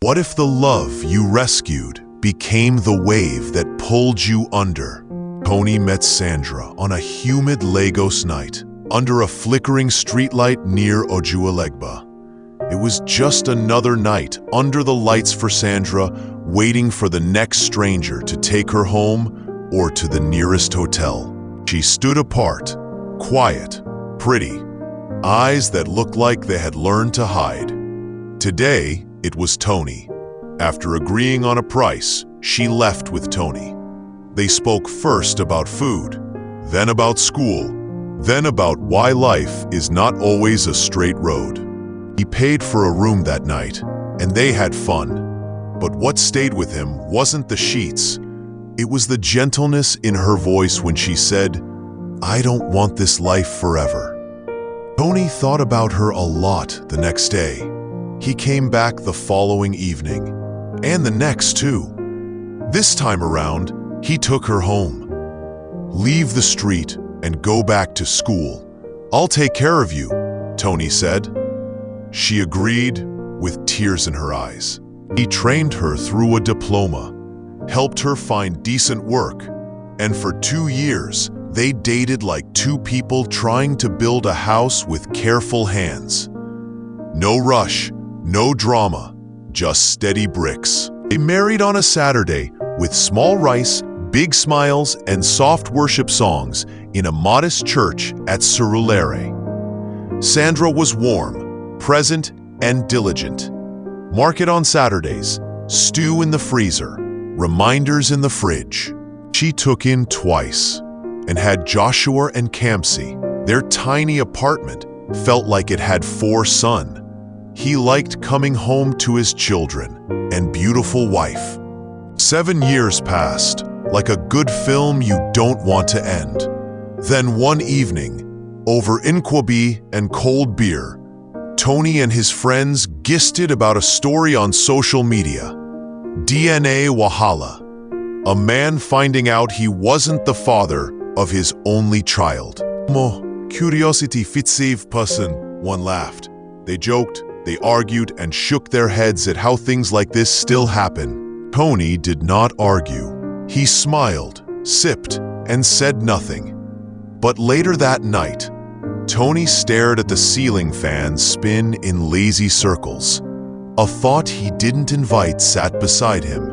What if the love you rescued became the wave that pulled you under? Tony met Sandra on a humid Lagos night, under a flickering streetlight near Ojuelegba. It was just another night under the lights for Sandra, waiting for the next stranger to take her home or to the nearest hotel. She stood apart, quiet, pretty, eyes that looked like they had learned to hide. Today, it was Tony. After agreeing on a price, she left with Tony. They spoke first about food, then about school, then about why life is not always a straight road. He paid for a room that night, and they had fun. But what stayed with him wasn't the sheets. It was the gentleness in her voice when she said, "I don't want this life forever." Tony thought about her a lot the next day. He came back the following evening, and the next too. This time around, he took her home. "Leave the street and go back to school. I'll take care of you," Tony said. She agreed with tears in her eyes. He trained her through a diploma, helped her find decent work, and for 2 years, they dated like two people trying to build a house with careful hands. No rush, no drama, just steady bricks. They married on a Saturday with small rice, big smiles, and soft worship songs in a modest church at Surulere. Sandra was warm, present, and diligent. Market on Saturdays, stew in the freezer, reminders in the fridge. She took in twice and had Joshua and Kamsi. Their tiny apartment felt like it had 4 sons. He liked coming home to his children and beautiful wife. 7 years passed, like a good film you don't want to end. Then one evening, over Nkwobi and cold beer, Tony and his friends gisted about a story on social media. DNA Wahala. A man finding out he wasn't the father of his only child. Mo, curiosity fitsave person, one laughed. They joked, they argued, and shook their heads at how things like this still happen. Tony did not argue. He smiled, sipped, and said nothing. But later that night, Tony stared at the ceiling fan spin in lazy circles. A thought he didn't invite sat beside him.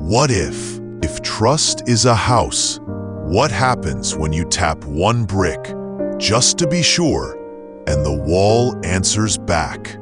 What if trust is a house, what happens when you tap one brick, just to be sure, and the wall answers back?